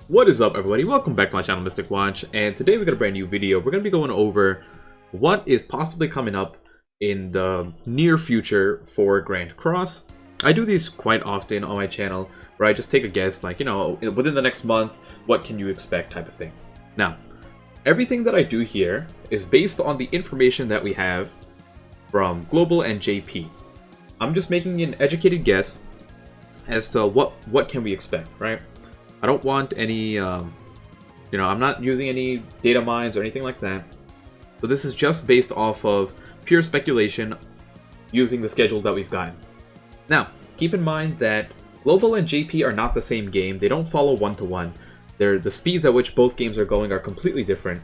What is up, everybody? Welcome back to my channel, Mystic Watch, and today we got a brand new video. We're going to be going over what is possibly coming up in the near future for Grand Cross. I do these quite often on my channel, where I just take a guess, like, you know, within the next month, what can you expect type of thing. Now, everything that I do here is based on the information that we have from Global and JP. I'm just making an educated guess as to what can we expect, right? I don't want any, you know, I'm not using any data mines or anything like that. So this is just based off of pure speculation using the schedule that we've gotten. Now, keep in mind that Global and JP are not the same game. They don't follow one-to-one. The speeds at which both games are going are completely different.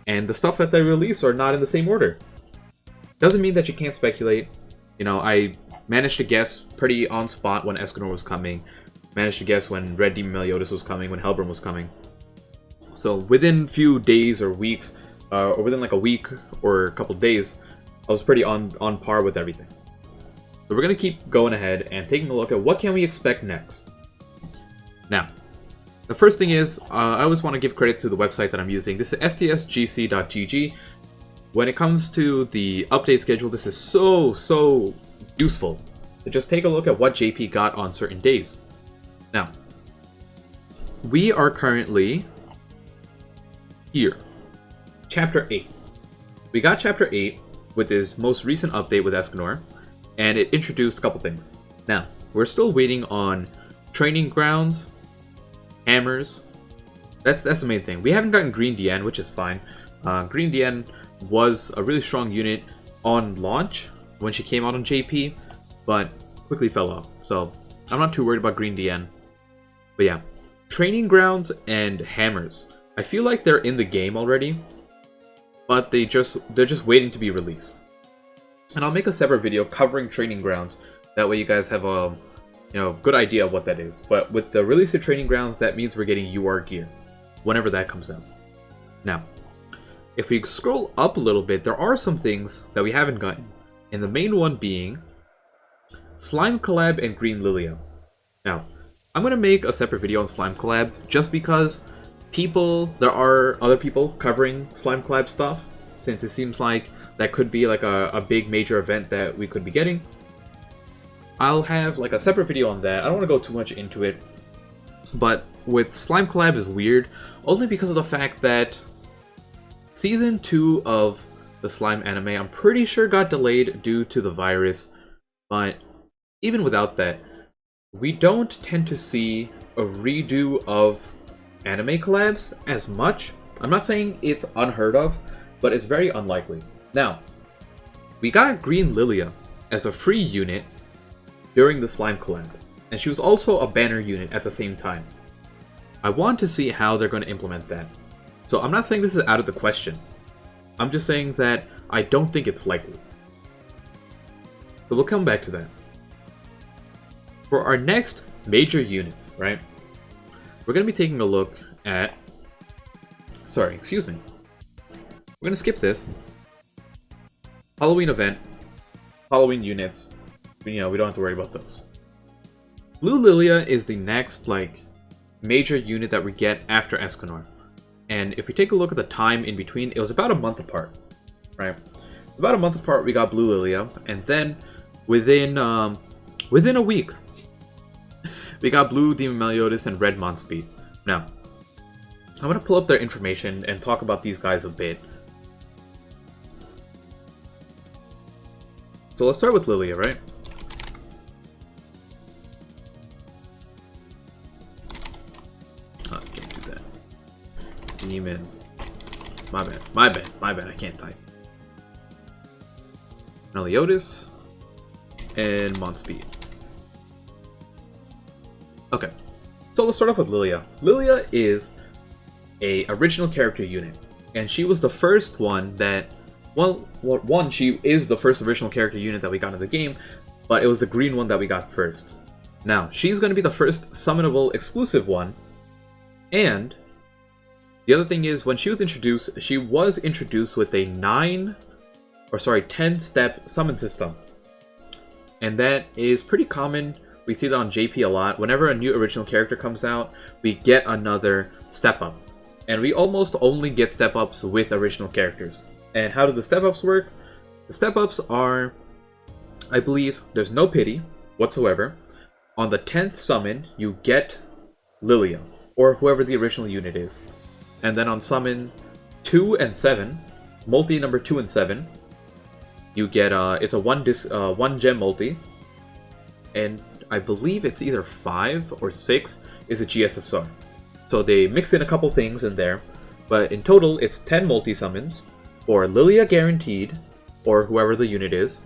And the stuff that they release are not in the same order. Doesn't mean that you can't speculate. You know, I managed to guess pretty on spot when Escanor was coming. Managed to guess when Red Demon Meliodas was coming, when Hellburn was coming. So within a few days or weeks, or within like a week or a couple days, I was pretty on par with everything. So we're going to keep going ahead and taking a look at what can we expect next. Now, the first thing is, I always want to give credit to the website that I'm using. This is stsgc.gg. When it comes to the update schedule, this is so useful. So just take a look at what JP got on certain days. Now, we are currently here, Chapter 8. We got Chapter 8 with his most recent update with Escanor, and it introduced a couple things. Now, we're still waiting on training grounds, hammers. That's the main thing. We haven't gotten Green Dian, which is fine. Green Dian was a really strong unit on launch when she came out on JP, but quickly fell off. So I'm not too worried about Green Dian. But yeah, training grounds and hammers. I feel like they're in the game already, but they're just waiting to be released. And I'll make a separate video covering training grounds. That way you guys have a good idea of what that is. But with the release of training grounds, that means we're getting UR gear whenever that comes out. Now, if we scroll up a little bit, there are some things that we haven't gotten, and the main one being Slime Collab and Green Lilia. Now, I'm going to make a separate video on Slime Collab just because there are other people covering Slime Collab stuff, since it seems like that could be like a big major event that we could be getting. I'll have like a separate video on that. I don't want to go too much into it, but with Slime Collab is weird only because of the fact that Season 2 of the Slime anime, I'm pretty sure got delayed due to the virus, but even without that, we don't tend to see a redo of anime collabs as much. I'm not saying it's unheard of, but it's very unlikely. Now, we got Green Lilia as a free unit during the Slime collab, and she was also a banner unit at the same time. I want to see how they're going to implement that. So I'm not saying this is out of the question. I'm just saying that I don't think it's likely. But we'll come back to that. For our next major units, right? We're going to be taking a look at... Sorry, excuse me. We're going to skip this. Halloween event. Halloween units. You know, we don't have to worry about those. Blue Lilia is the next, like, major unit that we get after Escanor. And if we take a look at the time in between, it was about a month apart, right? About a month apart, we got Blue Lilia, and then within a week, we got Blue Demon Meliodas and Red Monspeed. Now, I'm going to pull up their information and talk about these guys a bit. So let's start with Lilia, right? Oh, I can't do that. Demon. My bad, I can't type. Meliodas and Monspeed. Okay, so let's start off with Lilia. Lilia is a original character unit, and she was the first one that, she is the first original character unit that we got in the game, but it was the green one that we got first. Now, she's going to be the first summonable exclusive one, and the other thing is, when she was introduced with a 10-step summon system, and that is pretty common We see that on JP a lot. Whenever a new original character comes out, we get another step up. And we almost only get step ups with original characters. And how do the step ups work? The step ups are, I believe, there's no pity whatsoever. On the 10th summon, you get Lilia, or whoever the original unit is. And then on summon 2 and 7, multi number 2 and 7, you get, it's a 1 gem multi. And I believe it's either 5 or 6 is a GSSR. So they mix in a couple things in there, but in total it's 10 multi-summons for Lilia guaranteed, or whoever the unit is,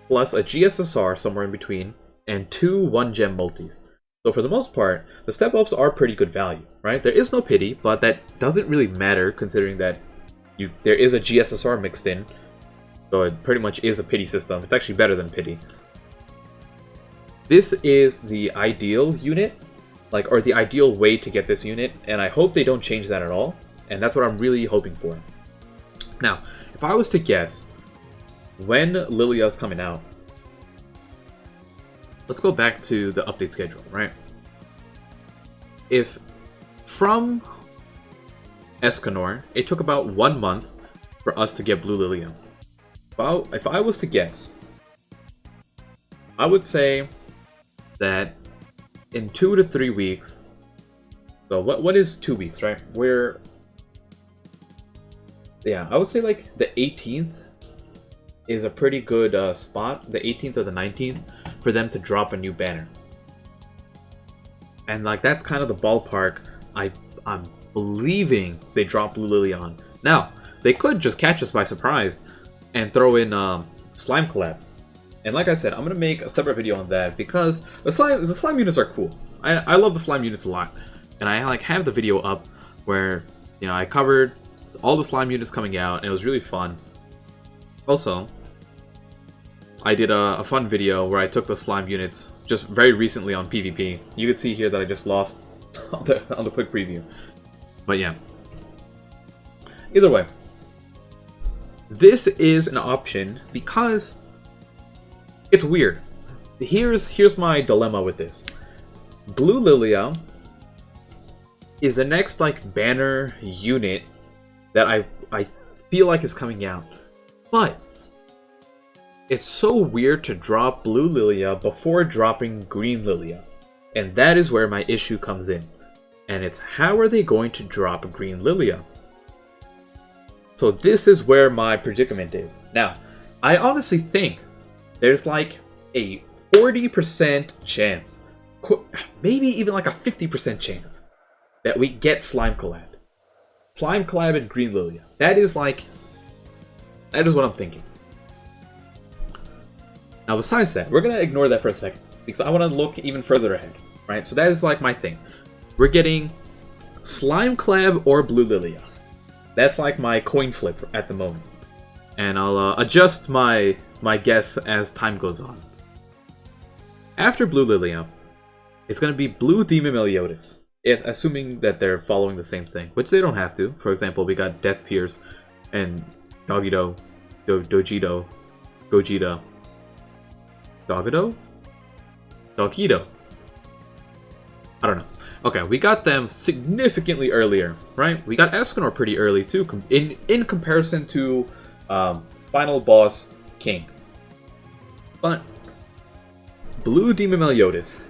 plus a GSSR somewhere in between, and 2 1-gem multis. So for the most part, the step-ups are pretty good value, right? There is no pity, but that doesn't really matter considering that there is a GSSR mixed in, so it pretty much is a pity system. It's actually better than pity. This is the ideal unit, or the ideal way to get this unit, and I hope they don't change that at all, and that's what I'm really hoping for. Now, if I was to guess when Lilia's coming out, let's go back to the update schedule, right? If from Escanor, it took about 1 month for us to get Blue Lilia. If I was to guess, I would say that in 2 to 3 weeks, so what is 2 weeks, right? Yeah, I would say like the 18th is a pretty good spot, the 18th or the 19th, for them to drop a new banner. And like that's kind of the ballpark I'm believing they drop Blue Lilia on. Now, they could just catch us by surprise and throw in Slime Collab. And like I said, I'm going to make a separate video on that because the slime units are cool. I love the slime units a lot. And I like have the video up where, you know, I covered all the slime units coming out and it was really fun. Also, I did a fun video where I took the slime units just very recently on PvP. You can see here that I just lost on the quick preview. But yeah. Either way, this is an option because it's weird. Here's my dilemma with this. Blue Lilia is the next like banner unit that I feel like is coming out. But it's so weird to drop Blue Lilia before dropping Green Lilia. And that is where my issue comes in. And it's how are they going to drop Green Lilia? So this is where my predicament is. Now, I honestly think there's like a 40% chance, maybe even like a 50% chance, that we get Slime Collab. Slime Collab and Green Lilia. That is what I'm thinking. Now besides that, we're going to ignore that for a second, because I want to look even further ahead, right? So that is like my thing. We're getting Slime Collab or Blue Lilia. That's like my coin flip at the moment. And I'll adjust my guess as time goes on. After Blue Lilia, it's going to be Blue Demon Meliodas, assuming that they're following the same thing, which they don't have to. For example, we got Death Pierce and Dogito, Dogito, Gogeta, Dogito? I don't know. Okay, we got them significantly earlier, right? We got Escanor pretty early too, in comparison to Final Boss King. But Blue Demon Meliodas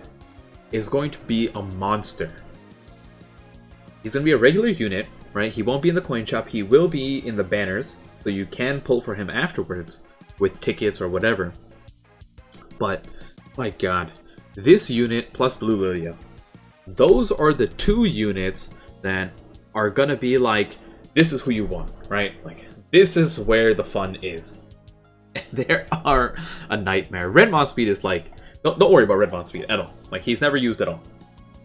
is going to be a monster. He's going to be a regular unit, right? He won't be in the coin shop. He will be in the banners, so you can pull for him afterwards with tickets or whatever. But, my god, this unit plus Blue Lilia, those are the two units that are going to be like, this is who you want, right? Like, this is where the fun is. And they are a nightmare. Red Mod Speed is like, don't worry about Red Mod Speed at all. Like, he's never used at all.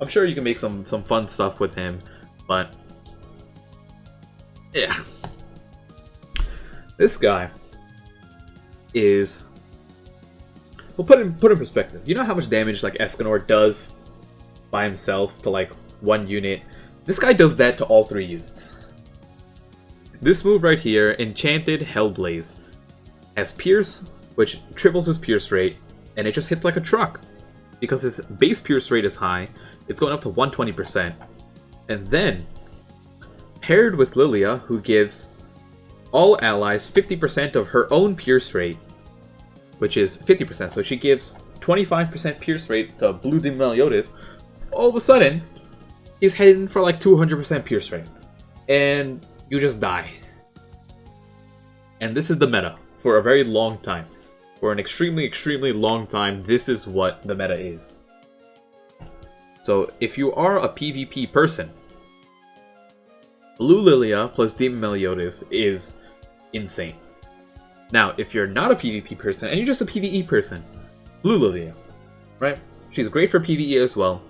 I'm sure you can make some fun stuff with him, but yeah. This guy is, well, put in perspective. You know how much damage like Escanor does by himself to like one unit? This guy does that to all 3 units. This move right here, Enchanted Hellblaze, has Pierce, which triples his Pierce rate, and it just hits like a truck. because his base pierce rate is high, it's going up to 120%. And then, paired with Lilia, who gives all allies 50% of her own pierce rate, which is 50%. So she gives 25% pierce rate to Blue Demon Meliodas. All of a sudden, he's heading for like 200% pierce rate. And you just die. And this is the meta for a very long time. For an extremely, extremely long time, this is what the meta is. So if you are a PvP person, Blue Lilia plus Demon Meliodas is insane. Now, if you're not a PvP person and you're just a PvE person, Blue Lilia, right? She's great for PvE as well.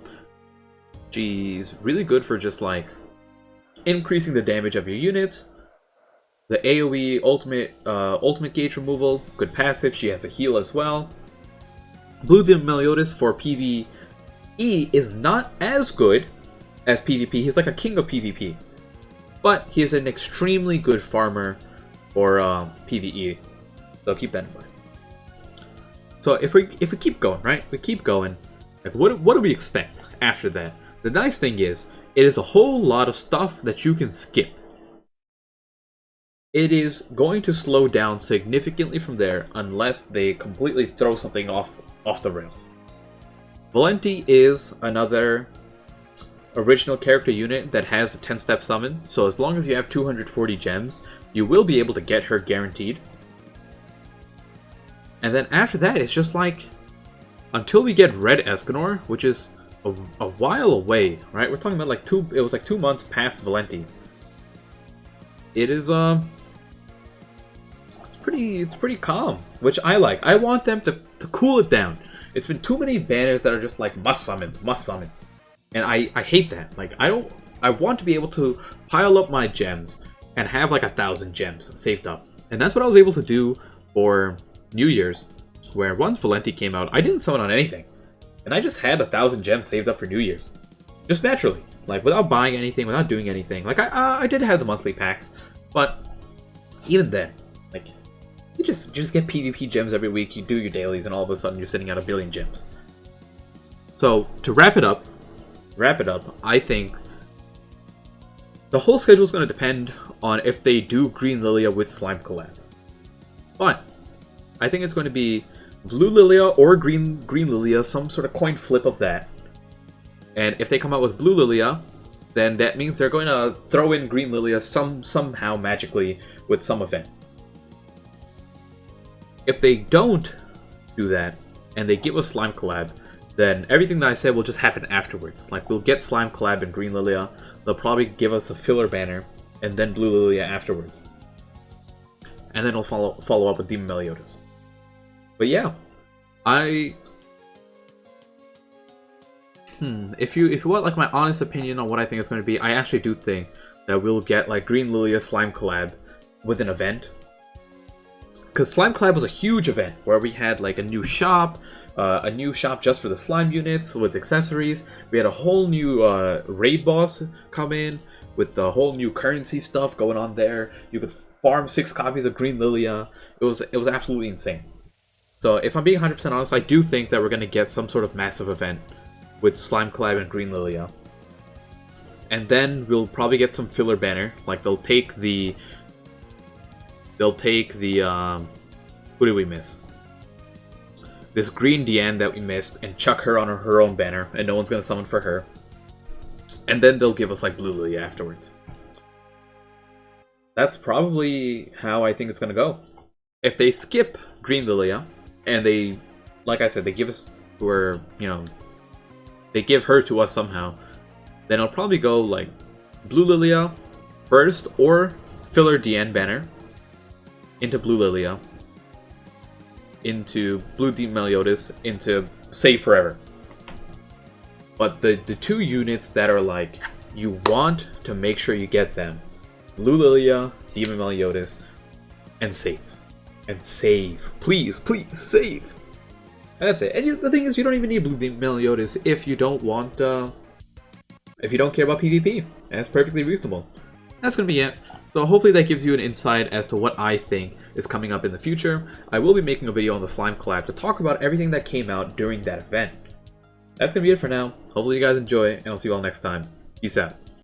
She's really good for just like increasing the damage of your units. The AoE ultimate gauge removal, good passive. She has a heal as well. Blue Demon Meliodas for PvE is not as good as PvP. He's like a king of PvP, but he is an extremely good farmer for PvE. So keep that in mind. So if we keep going, right? We keep going. Like what do we expect after that? The nice thing is, it is a whole lot of stuff that you can skip. It is going to slow down significantly from there unless they completely throw something off the rails. Valenti is another original character unit that has a 10-step summon, so as long as you have 240 gems, you will be able to get her guaranteed. And then after that, it's just like, until we get Red Escanor, which is a while away, right? We're talking about like it was like 2 months past Valenti. It is it's pretty calm, which I like. I want them to cool it down. It's been too many banners that are just like must summons. And I hate that. Like I want to be able to pile up my gems and have like 1,000 gems saved up. And that's what I was able to do for New Year's, where once Valenti came out, I didn't summon on anything. And I just had 1,000 gems saved up for New Year's. Just naturally. Like without buying anything, without doing anything. Like I did have the monthly packs, but even then, like you just get PvP gems every week, you do your dailies, and all of a sudden you're sitting at 1 billion gems. So to wrap it up, I think the whole schedule is going to depend on if they do Green Lilia with Slime collab. But I think it's going to be Blue Lilia or Green Lilia, some sort of coin flip of that. And if they come out with Blue Lilia, then that means they're going to throw in Green Lilia somehow magically with some event. If they don't do that, and they give us Slime collab, then everything that I said will just happen afterwards. Like, we'll get Slime collab and Green Lilia, they'll probably give us a filler banner, and then Blue Lilia afterwards. And then we'll follow up with Demon Meliodas. But yeah, if you want like my honest opinion on what I think it's going to be, I actually do think that we'll get like Green Lilia Slime collab with an event. Because Slime collab was a huge event where we had like a new shop just for the slime units with accessories. We had a whole new raid boss come in with the whole new currency stuff going on there. You could farm 6 copies of Green Lilia. It was absolutely insane. So if I'm being 100% honest, I do think that we're going to get some sort of massive event with Slime collab and Green Lilia. And then we'll probably get some filler banner. Like they'll take the who did we miss? This green Diane that we missed and chuck her on her own banner, and no one's gonna summon for her. And then they'll give us like Blue Lilia afterwards. That's probably how I think it's gonna go. If they skip Green Lilia and they, like I said, they give us they give her to us somehow, then it'll probably go like Blue Lilia first or filler Diane banner into Blue Lilia, into Blue Demon Meliodas, into Save Forever. But the 2 units that are like, you want to make sure you get them, Blue Lilia, Demon Meliodas, and Save. And save. Please, please, save. And that's it. And the thing is, you don't even need Blue Demon Meliodas if you don't want, if you don't care about PvP. And that's perfectly reasonable. That's gonna be it. So hopefully that gives you an insight as to what I think is coming up in the future. I will be making a video on the Slime collab to talk about everything that came out during that event. that's going to be it for now. Hopefully you guys enjoy, and I'll see you all next time. Peace out.